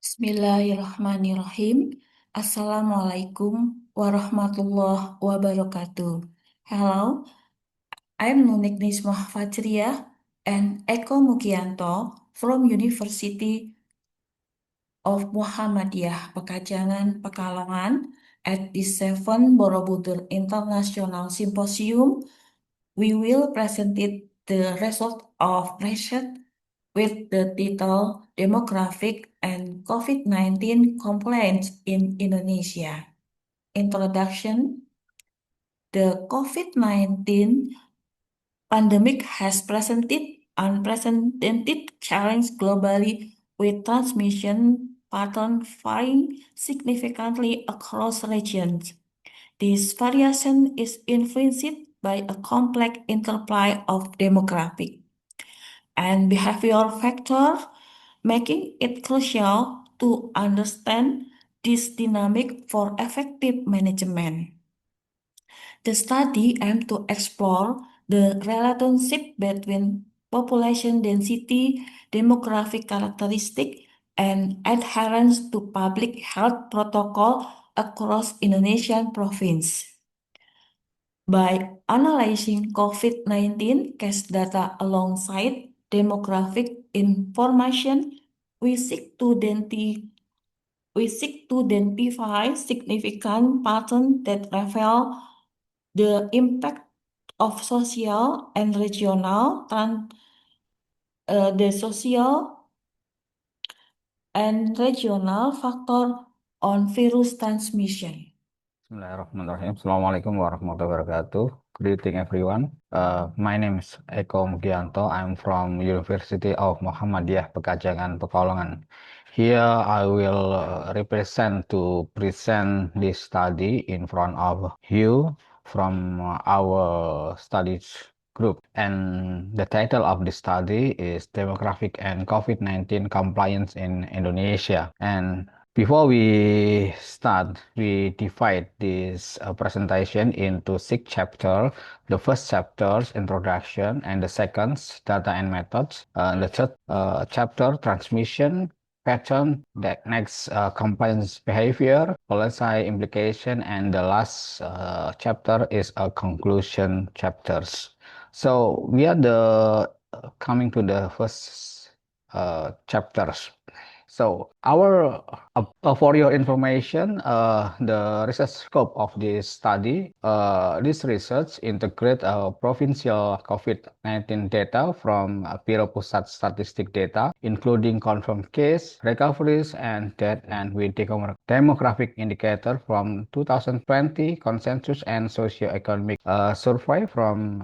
Bismillahirrahmanirrahim. Assalamualaikum warahmatullahi wabarakatuh. Hello, I'm Nunik Nismah Fajriyah and Eko Mugianto from University of Muhammadiyah Pekajangan Pekalongan at the 7th Borobudur International Symposium. We will present the result of research with the title Demographic and COVID-19 Complaints in Indonesia. Introduction. The COVID-19 pandemic has presented unprecedented challenge globally with transmission pattern varying significantly across regions. This variation is influenced by a complex interplay of demographic and behavioral factors, making it crucial to understand this dynamic for effective management. The study aimed to explore the relationship between population density, demographic characteristic, and adherence to public health protocol across Indonesian provinces. By analyzing COVID-19 case data alongside demographic information, we seek to identify significant patterns that reveal the impact of social and regional factor on virus transmission. Bismillahirrahmanirrahim. Assalamualaikum warahmatullahi wabarakatuh. Greeting everyone. My name is Eko Mugianto. I'm from University of Muhammadiyah Pekajangan Pekalongan. Here I will represent to present this study in front of you from our studies group. And the title of the study is Demographic and COVID-19 Compliance in Indonesia. And before we start, we divide this presentation into 6 chapters. The first chapter, introduction, and the second, data and methods. The third chapter, transmission pattern. The next, compliance behavior, policy implication, and the last chapter is a conclusion chapters. So we are coming to the first chapters. So for your information, the research scope of this study, this research integrate provincial COVID-19 data from Bureau Pusat Statistik data, including confirmed case, recoveries, and death, and with demographic indicator from 2020 consensus and socio-economic survey from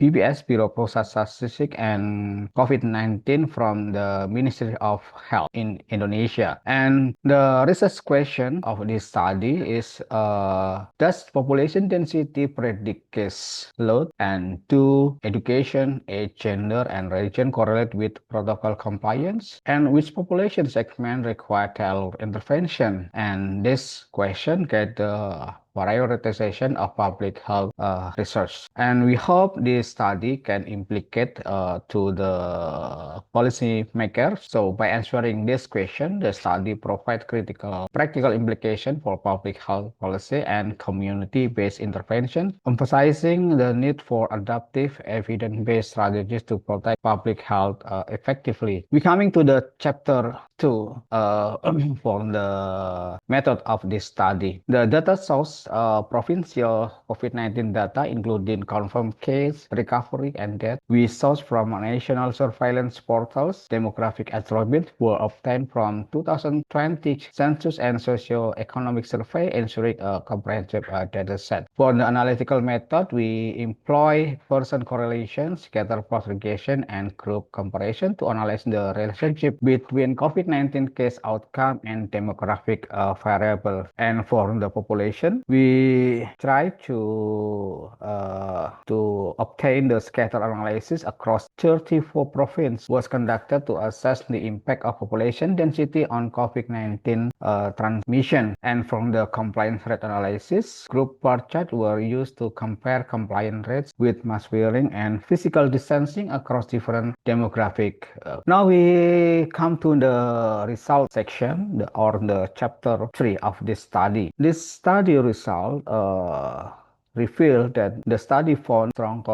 BPS, Bureau Pusat Statistik, and COVID-19 from the Ministry of Health in Indonesia. And the research question of this study is, does population density predict case load, and do education, age, gender, and region correlate with protocol compliance, and which population segment require tailored intervention? And this question get the prioritization of public health research. And we hope this study can implicate to the policy makers. So by answering this question, the study provides practical implication for public health policy and community-based intervention, emphasizing the need for adaptive, evidence-based strategies to protect public health effectively. We coming to the chapter 2 for the method of this study. The data source, provincial COVID-19 data, including confirmed case, recovery, and death. We source from national surveillance portals. Demographic attributes were obtained from 2020 census and socio-economic survey, ensuring a comprehensive data set. For the analytical method, we employ person correlation, scatter plot regression, and group comparison to analyze the relationship between COVID-19 case outcome and demographic variable. And for the population, we try to obtain the scatter analysis across 34 provinces was conducted to assess the impact of population density on COVID-19 transmission. And from the compliance rate analysis, group bar chart were used to compare compliance rates with mask wearing and physical distancing across different demographic. Now we come to the the result section or the chapter 3 of this study. This study result revealed that the study found strong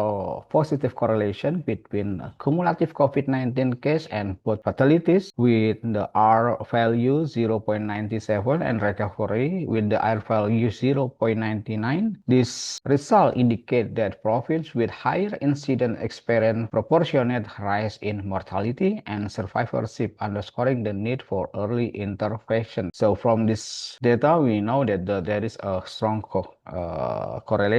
positive correlation between cumulative COVID-19 case and both fatalities with the R value 0.97 and recovery with the R value 0.99. This result indicate that provinces with higher incidence experience proportionate rise in mortality and survivorship, underscoring the need for early intervention. So from this data, we know that there is a strong correlation.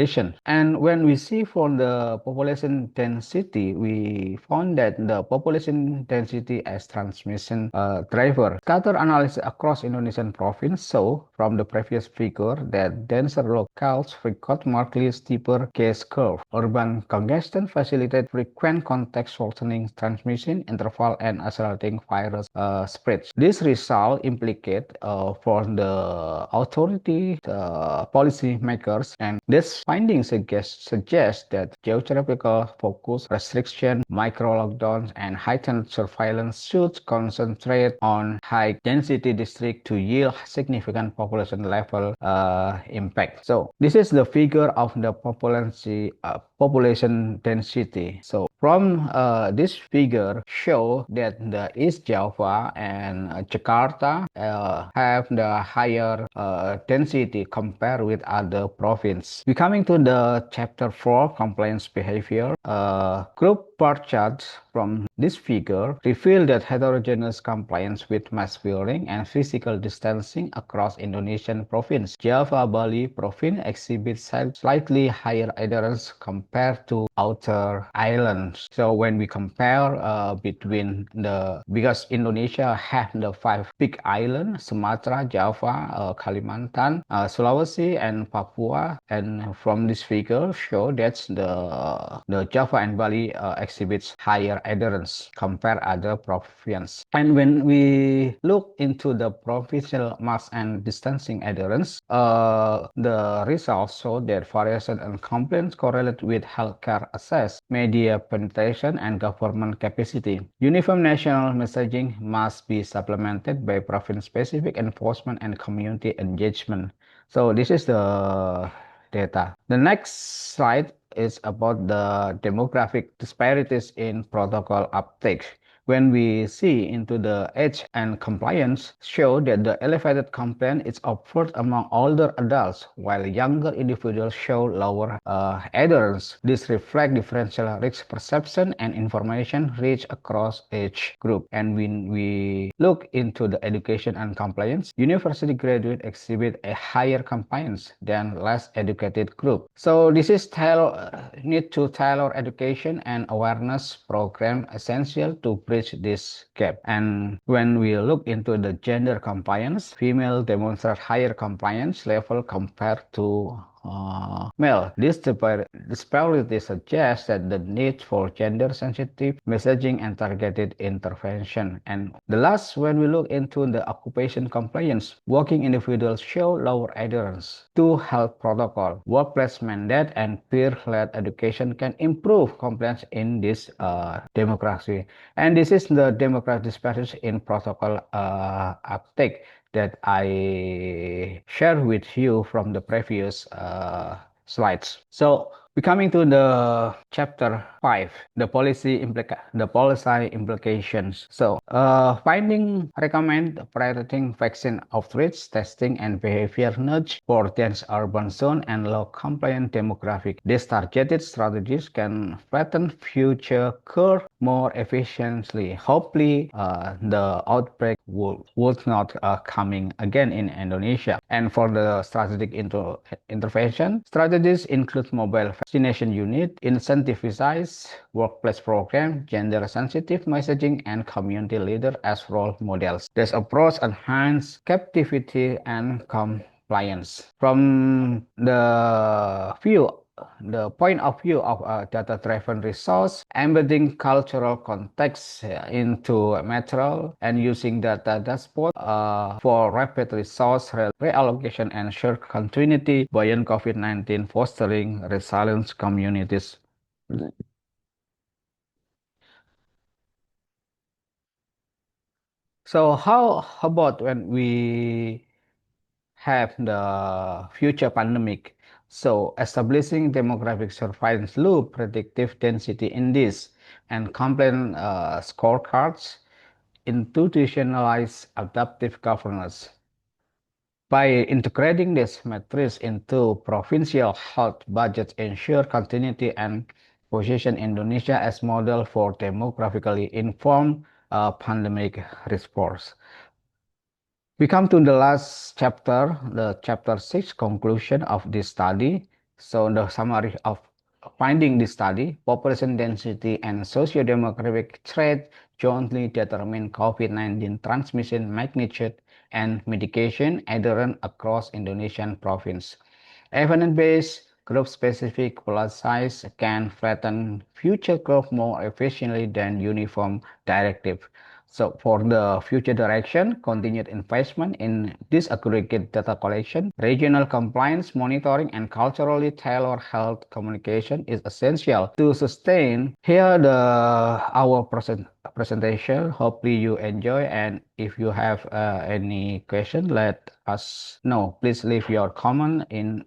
And when we see from the population density, we found that the population density as transmission driver. Scatter analysis across Indonesian province show from the previous figure that denser locales record markedly steeper case curve. Urban congestion facilitate frequent contact shortening transmission interval and accelerating virus spread. This result implicate for the authority policy makers, and this finding suggests that geographical focus, restriction, micro lockdowns, and heightened surveillance should concentrate on high density district to yield significant population level impact. So this is the figure of the population density. So from this figure show that the East Java and Jakarta have the higher density compared with other provinces. We coming to the chapter 4 compliance behavior. Group bar charts from this figure reveal that heterogeneous compliance with mask wearing and physical distancing across Indonesian province. Java, Bali province exhibits slightly higher adherence compared to outer islands. So when we compare between because Indonesia have the 5 big islands, Sumatra, Java, Kalimantan, Sulawesi, and Papua, and from this figure show that the Java and Bali exhibits higher adherence compared other provinces. And when we look into the provincial mask and distancing adherence, the results show that variation and complaints correlate with healthcare access, media penetration, and government capacity. Uniform national messaging must be supplemented by province-specific enforcement and community engagement. So this is the data. The next slide is about the demographic disparities in protocol uptake. When we see into the age and compliance show that the elevated complaint is observed among older adults while younger individuals show lower adherence. This reflects differential risk perception and information reach across age group. And when we look into the education and compliance, university graduate exhibit a higher compliance than less educated group. So this is need to tailor education and awareness program essential to bridge this gap. And when we look into the gender compliance, female demonstrate higher compliance level compared to male. This disparity suggests that the need for gender-sensitive messaging and targeted intervention. And the last, when we look into the occupation compliance, working individuals show lower adherence to health protocol. Workplace mandate and peer-led education can improve compliance in this democracy. And this is the democratic disparity in protocol uptake that I shared with you from the previous slides. So we're coming to the chapter 5, the policy implications. So finding recommend prioritizing vaccine outreach, testing, and behavior nudge for dense urban zone and low compliant demographic. These targeted strategies can flatten future curve more efficiently. Hopefully, the outbreak would not coming again in Indonesia. And for the strategic intervention, strategies include mobile vaccination unit, incentivize workplace program, gender-sensitive messaging, and community leader as role models. This approach enhance captivity and compliance. From the point of view of a data-driven resource, embedding cultural context into material and using data dashboard for rapid resource reallocation and shared continuity beyond COVID-19, fostering resilient communities. So how about when we have the future pandemic? So establishing demographic surveillance loop, predictive density index, and complaint scorecards, institutionalize adaptive governance. By integrating these metrics into provincial health budgets, ensure continuity and position Indonesia as model for demographically informed pandemic response. We come to the last chapter, the chapter 6 conclusion of this study. So the summary of finding this study: population density and socio-demographic threat jointly determine COVID-19 transmission magnitude and mitigation adherence across Indonesian province. Evidence-based group-specific policies can flatten future growth more efficiently than uniform directive. So for the future direction, continued investment in disaggregate data collection, regional compliance monitoring, and culturally tailored health communication is essential to sustain. Here the our presentation. Hopefully you enjoy, and if you have any question, let us know. Please leave your comment in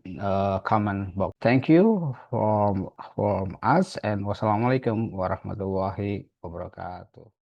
comment box. Thank you from us, and wassalamualaikum warahmatullahi wabarakatuh.